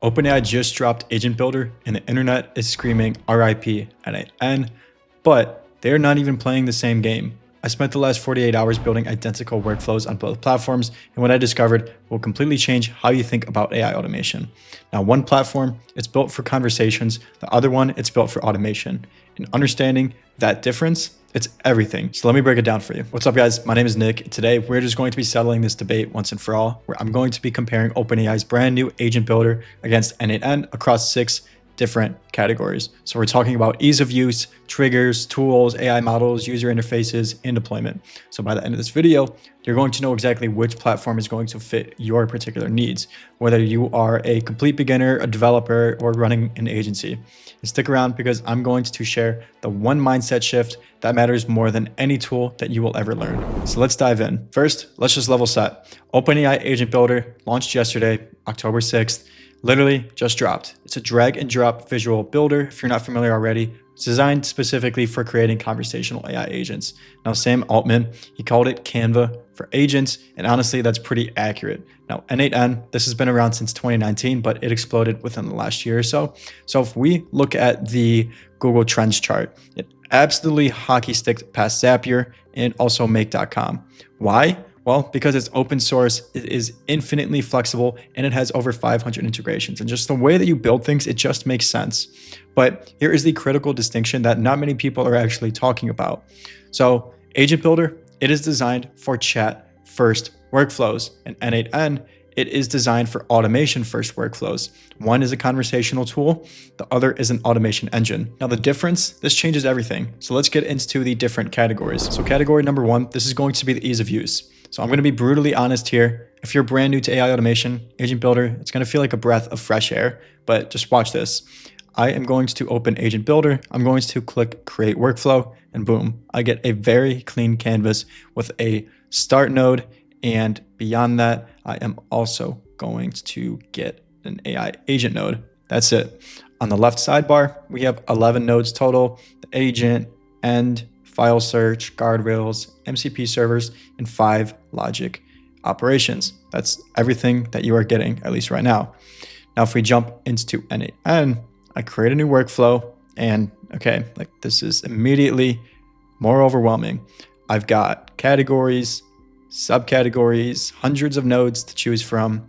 OpenAI just dropped Agent Builder and the internet is screaming RIP n8n, but they're not even playing the same game. I spent the last 48 hours building identical workflows on both platforms, and what I discovered will completely change how you think about AI automation. Now, one platform, it's built for conversations. The other one, it's built for automation. And understanding that difference, it's everything. So let me break it down for you. What's up, guys? My name is Nick. Today, we're just going to be settling this debate once and for all, where I'm going to be comparing OpenAI's brand new Agent Builder against n8n across 6 different categories. So we're talking about ease of use, triggers, tools, AI models, user interfaces, and deployment. So by the end of this video, you're going to know exactly which platform is going to fit your particular needs, whether you are a complete beginner, a developer, or running an agency. And stick around because I'm going to share the one mindset shift that matters more than any tool that you will ever learn. So let's dive in. First, let's just level set. OpenAI Agent Builder launched yesterday, October 6th. Literally just dropped. It's a drag and drop visual builder. If you're not familiar already, it's designed specifically for creating conversational AI agents. Now, Sam Altman, he called it Canva for agents, and honestly, that's pretty accurate. Now, n8n, this has been around since 2019, but it exploded within the last year or so. So if we look at the Google Trends chart, it absolutely hockey sticked past Zapier and also Make.com. Why? Well, because it's open source, it is infinitely flexible, and it has over 500 integrations. And just the way that you build things, it just makes sense. But here is the critical distinction that not many people are actually talking about. So Agent Builder, it is designed for chat-first workflows. And n8n, it is designed for automation-first workflows. One is a conversational tool, the other is an automation engine. Now the difference, this changes everything. So let's get into the different categories. So category number 1, this is going to be the ease of use. So I'm going to be brutally honest here. If you're brand new to AI automation, Agent Builder, it's going to feel like a breath of fresh air, but just watch this. I am going to open Agent Builder. I'm going to click Create Workflow, and boom, I get a very clean canvas with a start node. And beyond that, I am also going to get an AI agent node. That's it. On the left sidebar, we have 11 nodes total, the agent, end, file search, guardrails, MCP servers, and 5 logic operations. That's everything that you are getting, at least right now. Now, if we jump into n8n, I create a new workflow, and okay, like this is immediately more overwhelming. I've got categories, subcategories, hundreds of nodes to choose from.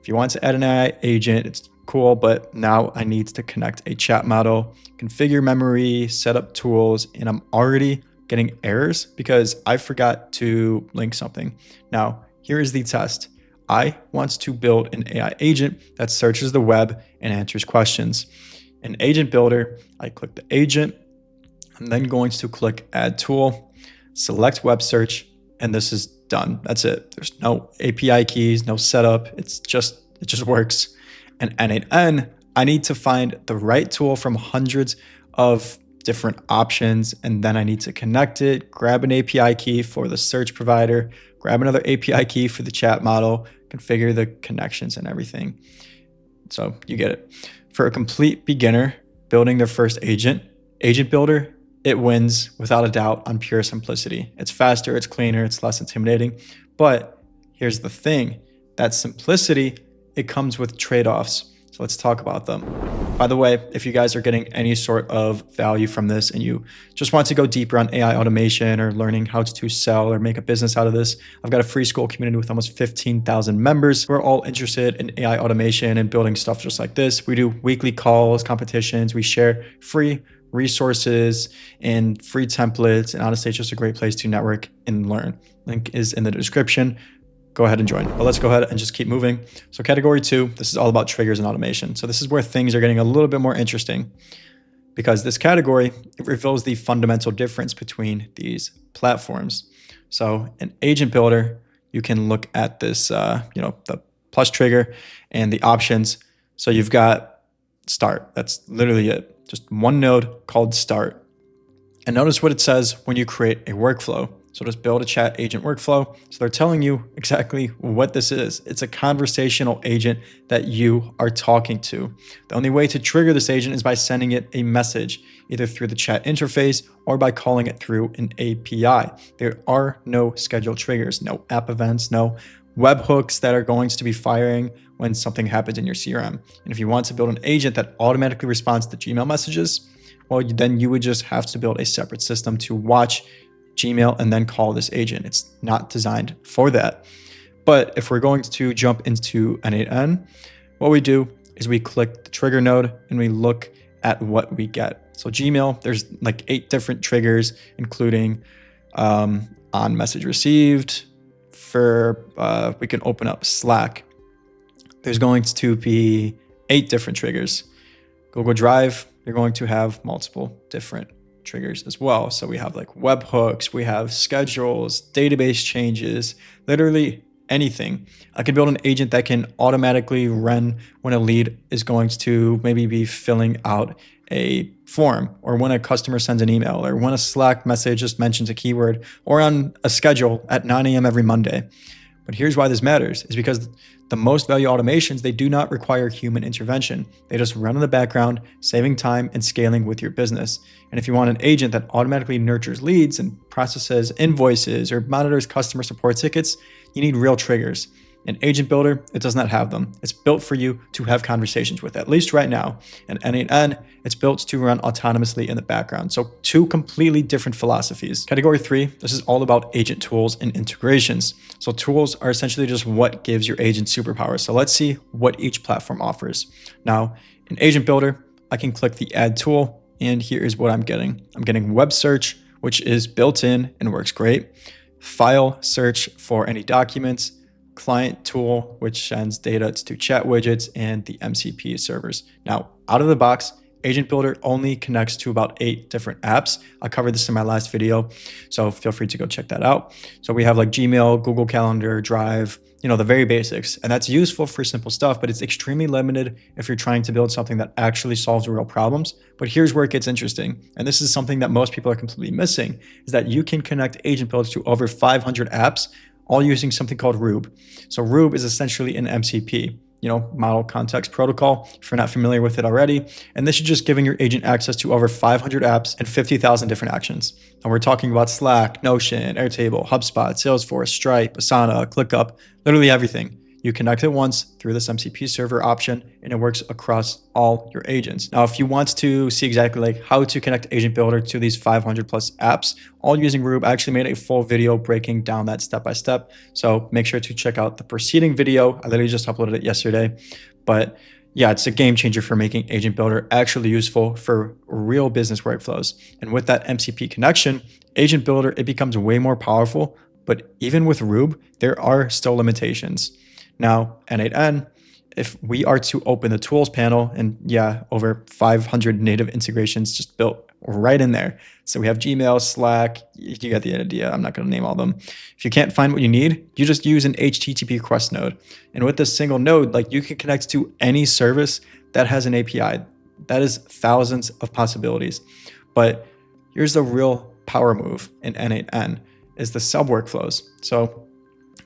If you want to add an AI agent, it's cool, but now I need to connect a chat model, configure memory, set up tools, and I'm already getting errors because I forgot to link something. Now, here is the test. I want to build an AI agent that searches the web and answers questions. In Agent Builder, I click the agent. I'm then going to click Add Tool, select Web Search, and this is done. That's it. There's no API keys, no setup. It just works. And n8n, I need to find the right tool from hundreds of different options, and then I need to connect it, grab an API key for the search provider, grab another API key for the chat model, configure the connections and everything. So you get it. For a complete beginner building their first agent, Agent Builder, it wins without a doubt on pure simplicity. It's faster, it's cleaner, it's less intimidating. But here's the thing, that simplicity, it comes with trade-offs. So let's talk about them. By the way, if you guys are getting any sort of value from this and you just want to go deeper on AI automation or learning how to sell or make a business out of this, I've got a free school community with almost 15,000 members. We're all interested in AI automation and building stuff just like this. We do weekly calls, competitions, we share free resources and free templates. And honestly, it's just a great place to network and learn. Link is in the description. Go ahead and join. But let's go ahead and just keep moving. So category 2, this is all about triggers and automation. So this is where things are getting a little bit more interesting because this category, it reveals the fundamental difference between these platforms. So in Agent Builder, you can look at this, the plus trigger and the options. So you've got start. That's literally it. Just one node called start. And notice what it says when you create a workflow. So just build a chat agent workflow. So they're telling you exactly what this is. It's a conversational agent that you are talking to. The only way to trigger this agent is by sending it a message, either through the chat interface or by calling it through an API. There are no scheduled triggers, no app events, no webhooks that are going to be firing when something happens in your CRM. And if you want to build an agent that automatically responds to Gmail messages, well, then you would just have to build a separate system to watch Gmail and then call this agent. It's not designed for that. But if we're going to jump into n8n, what we do is we click the trigger node and we look at what we get. So Gmail, there's like 8 different triggers, including on message received. We can open up Slack. There's going to be 8 different triggers. Google Drive, you're going to have multiple different triggers as well. So we have like webhooks, we have schedules, database changes, literally anything. I could build an agent that can automatically run when a lead is going to maybe be filling out a form, or when a customer sends an email, or when a Slack message just mentions a keyword, or on a schedule at 9 a.m. every Monday. But here's why this matters, is because the most value automations, they do not require human intervention. They just run in the background, saving time and scaling with your business. And if you want an agent that automatically nurtures leads and processes invoices or monitors customer support tickets, you need real triggers. An agent builder, it does not have them. It's built for you to have conversations with, at least right now. And n8n, it's built to run autonomously in the background. So 2 completely different philosophies. Category 3, this is all about agent tools and integrations. So tools are essentially just what gives your agent superpowers. So let's see what each platform offers. Now, in Agent Builder, I can click the add tool, and here is what I'm getting. I'm getting web search, which is built in and works great. File search for any documents, client tool, which sends data to chat widgets, and the MCP servers. Now, out of the box, Agent Builder only connects to about 8 different apps. I covered this in my last video, so feel free to go check that out. So we have like Gmail, Google Calendar, Drive, the very basics. And that's useful for simple stuff, but it's extremely limited if you're trying to build something that actually solves real problems. But here's where it gets interesting. And this is something that most people are completely missing, is that you can connect Agent Builder to over 500 apps, all using something called Rube. So Rube is essentially an MCP, model context protocol, if you're not familiar with it already. And this is just giving your agent access to over 500 apps and 50,000 different actions. And we're talking about Slack, Notion, Airtable, HubSpot, Salesforce, Stripe, Asana, ClickUp, literally everything. You connect it once through this MCP server option, and it works across all your agents. Now, if you want to see exactly like how to connect Agent Builder to these 500 plus apps, all using Rube, I actually made a full video breaking down that step by step. So make sure to check out the preceding video. I literally just uploaded it yesterday. But yeah, it's a game changer for making Agent Builder actually useful for real business workflows. And with that MCP connection, Agent Builder, it becomes way more powerful. But even with Rube, there are still limitations. Now, n8n, if we are to open the tools panel, and yeah, over 500 native integrations just built right in there. So we have Gmail, Slack, you get the idea. I'm not going to name all of them. If you can't find what you need, you just use an HTTP request node. And with this single node, like you can connect to any service that has an API. That is thousands of possibilities. But here's the real power move in n8n is the sub workflows. So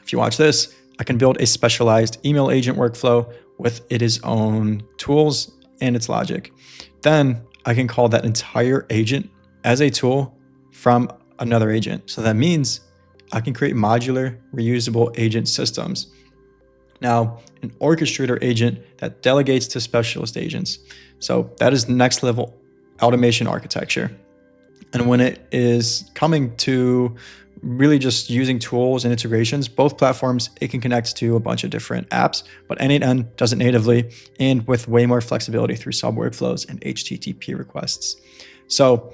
if you watch this, I can build a specialized email agent workflow with its own tools and its logic. Then I can call that entire agent as a tool from another agent. So that means I can create modular, reusable agent systems. Now, an orchestrator agent that delegates to specialist agents. So that is next level automation architecture. And when it is coming to really just using tools and integrations, both platforms, it can connect to a bunch of different apps, but n8n does it natively and with way more flexibility through sub workflows and HTTP requests. So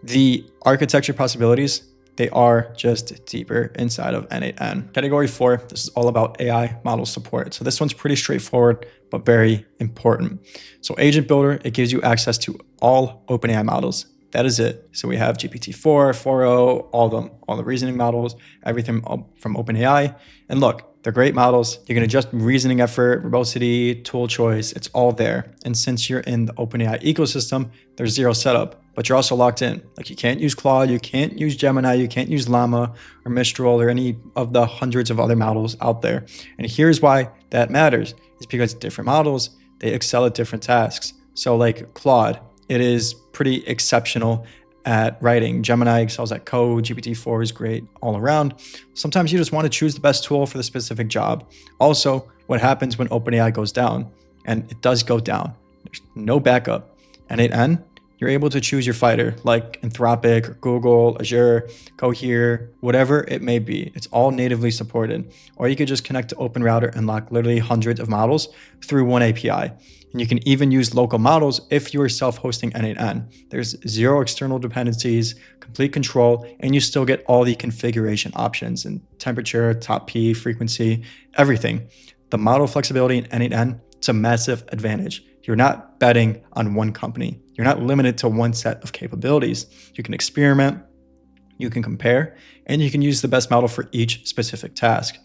the architecture possibilities, they are just deeper inside of n8n. Category 4, this is all about AI model support. So this one's pretty straightforward, but very important. So Agent Builder, it gives you access to all OpenAI models. That is it. So we have GPT-4, 4o, all of them, all the reasoning models, everything from OpenAI. And look, they're great models. You can adjust reasoning effort, verbosity, tool choice. It's all there. And since you're in the OpenAI ecosystem, there's zero setup, but you're also locked in. Like you can't use Claude, you can't use Gemini, you can't use Llama or Mistral or any of the hundreds of other models out there. And here's why that matters. It's because different models, they excel at different tasks. So like Claude, it is pretty exceptional at writing. Gemini excels at code. GPT-4 is great all around. Sometimes you just want to choose the best tool for the specific job. Also, what happens when OpenAI goes down, and it does go down, there's no backup. n8n, you're able to choose your fighter like Anthropic or Google, Azure, Cohere, whatever it may be. It's all natively supported. Or you could just connect to OpenRouter and lock literally hundreds of models through one API. And you can even use local models if you are self-hosting n8n. There's zero external dependencies, complete control, and you still get all the configuration options and temperature, top P, frequency, everything. The model flexibility in n8n, it's a massive advantage. You're not betting on one company. You're not limited to one set of capabilities. You can experiment, you can compare, and you can use the best model for each specific task.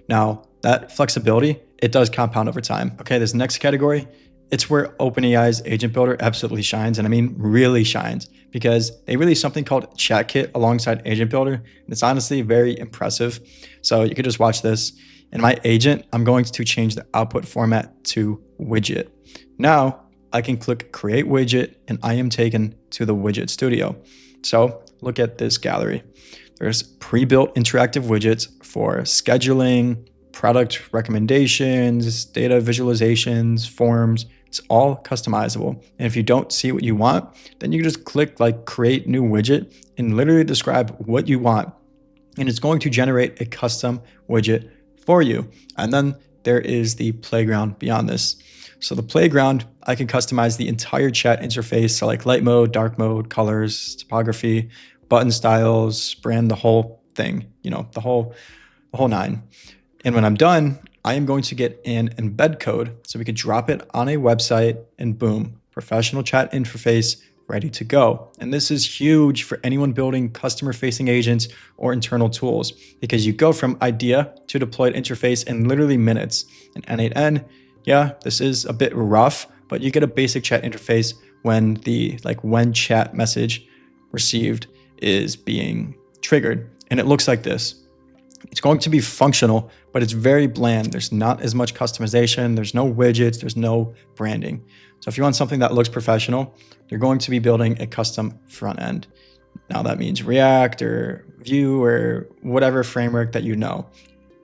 Now, that flexibility, it does compound over time. Okay, this next category, it's where OpenAI's Agent Builder absolutely shines, and I mean really shines, because they released something called Chat Kit alongside Agent Builder, and it's honestly very impressive. So you could just watch this. In my agent, I'm going to change the output format to widget. Now, I can click Create Widget, and I am taken to the Widget Studio. So look at this gallery. There's pre-built interactive widgets for scheduling, product recommendations, data visualizations, forms. It's all customizable. And if you don't see what you want, then you can just click like Create New Widget and literally describe what you want. And it's going to generate a custom widget for you. And then there is the playground beyond this. So the playground, I can customize the entire chat interface. So like light mode, dark mode, colors, typography, button styles, brand, the whole thing, you know, the whole nine. And when I'm done, I am going to get an embed code so we could drop it on a website and boom, professional chat interface ready to go. And this is huge for anyone building customer-facing agents or internal tools, because you go from idea to deployed interface in literally minutes. And n8n, yeah, this is a bit rough, but you get a basic chat interface when the when chat message received is being triggered. And it looks like this. It's going to be functional, but it's very bland. There's not as much customization. There's no widgets. There's no branding. So if you want something that looks professional, you're going to be building a custom front end. Now that means React or Vue or whatever framework that you know,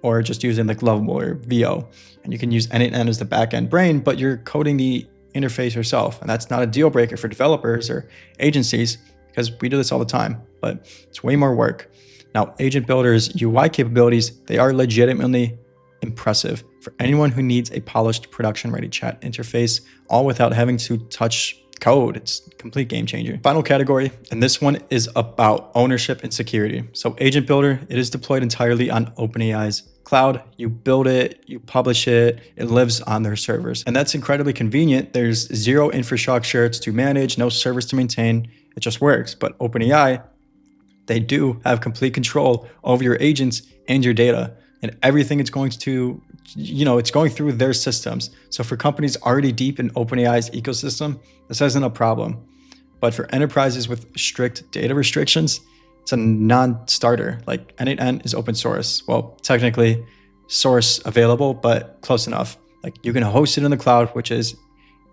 or just using like Lovable or VO. And you can use n8n as the backend brain, but you're coding the interface yourself. And that's not a deal breaker for developers or agencies, because we do this all the time, but it's way more work. Now, Agent Builder's UI capabilities, they are legitimately impressive for anyone who needs a polished production-ready chat interface, all without having to touch code. It's a complete game changer. Final category, and this one is about ownership and security. So Agent Builder, it is deployed entirely on OpenAI's cloud. You build it, you publish it, it lives on their servers. And that's incredibly convenient. There's zero infrastructure to manage, no servers to maintain. It just works. But OpenAI, they do have complete control over your agents and your data, and everything it's going to, it's going through their systems. So for companies already deep in OpenAI's ecosystem, this isn't a problem. But for enterprises with strict data restrictions, it's a non-starter. Like n8n is open source. Well, technically source available, but close enough. Like you can host it in the cloud, which is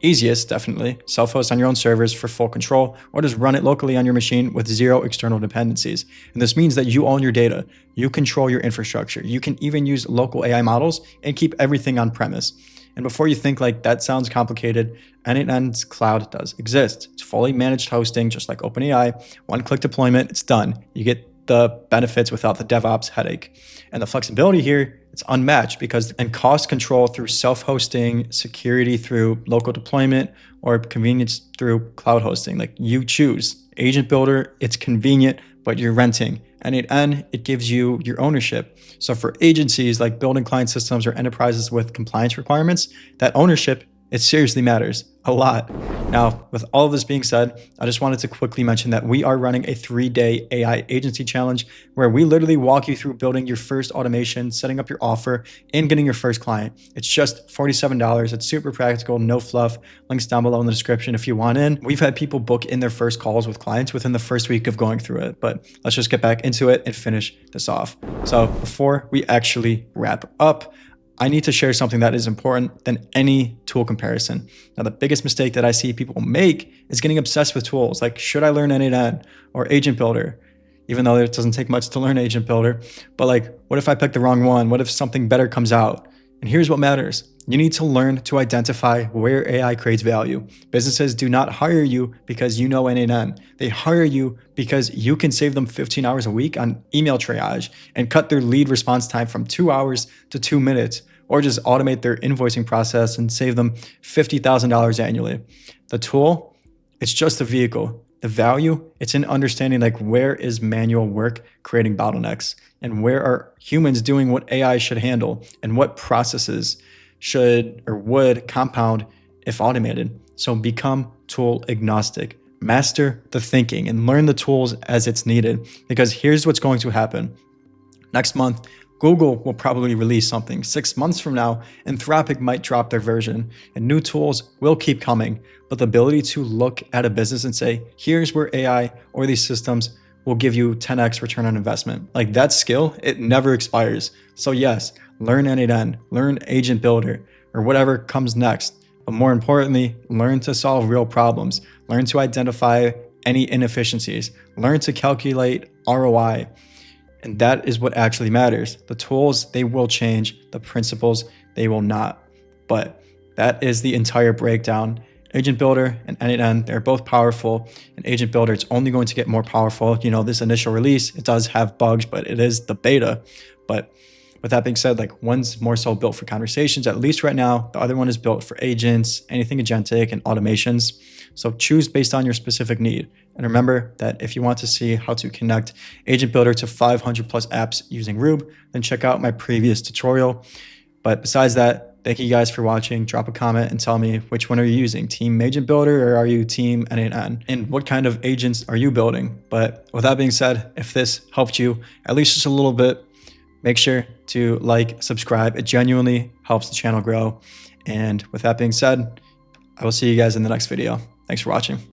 easiest, definitely. Self-host on your own servers for full control, or just run it locally on your machine with zero external dependencies. And this means that you own your data, you control your infrastructure. You can even use local AI models and keep everything on premise. And before you think like that sounds complicated, n8n's cloud does exist. It's fully managed hosting, just like OpenAI. One-click deployment, it's done. You get the benefits without the DevOps headache. And the flexibility here, it's unmatched and cost control through self-hosting, security through local deployment, or convenience through cloud hosting. Like you choose. Agent Builder, it's convenient, but you're renting. n8n, it gives you your ownership. So for agencies like building client systems or enterprises with compliance requirements, that ownership, it seriously matters a lot. Now, with all of this being said, I just wanted to quickly mention that we are running a 3-day AI agency challenge where we literally walk you through building your first automation, setting up your offer, and getting your first client. It's just $47. It's super practical, no fluff. Links down below in the description if you want in. We've had people book in their first calls with clients within the first week of going through it, but let's just get back into it and finish this off. So before we actually wrap up, I need to share something that is important than any tool comparison. Now, the biggest mistake that I see people make is getting obsessed with tools. Like, should I learn n8n or Agent Builder? Even though it doesn't take much to learn Agent Builder. But like, what if I pick the wrong one? What if something better comes out? And here's what matters. You need to learn to identify where AI creates value. Businesses do not hire you because you know n8n. They hire you because you can save them 15 hours a week on email triage and cut their lead response time from 2 hours to 2 minutes, or just automate their invoicing process and save them $50,000 annually. The tool, it's just a vehicle. The value, it's in understanding like where is manual work creating bottlenecks and where are humans doing what AI should handle and what processes should or would compound if automated. So become tool agnostic, master the thinking and learn the tools as it's needed, because here's what's going to happen. Next month, Google will probably release something. 6 months from now, Anthropic might drop their version, and new tools will keep coming. But the ability to look at a business and say, here's where AI or these systems will give you 10x return on investment. Like, that skill, it never expires. So yes, learn n8n, learn Agent Builder, or whatever comes next. But more importantly, learn to solve real problems. Learn to identify any inefficiencies. Learn to calculate ROI. And that is what actually matters. The tools, they will change. The principles, they will not. But that is the entire breakdown. Agent Builder and n8n, they're both powerful. And Agent Builder, it's only going to get more powerful. You know, this initial release, it does have bugs, but it is the beta. But with that being said, like, one's more so built for conversations, at least right now. The other one is built for agents, anything agentic and automations. So choose based on your specific need. And remember that if you want to see how to connect Agent Builder to 500 plus apps using Rube, then check out my previous tutorial. But besides that, thank you guys for watching. Drop a comment and tell me which one are you using, Team Agent Builder or are you Team n8n? And what kind of agents are you building? But with that being said, if this helped you at least just a little bit, make sure to like, subscribe. It genuinely helps the channel grow. And with that being said, I will see you guys in the next video. Thanks for watching.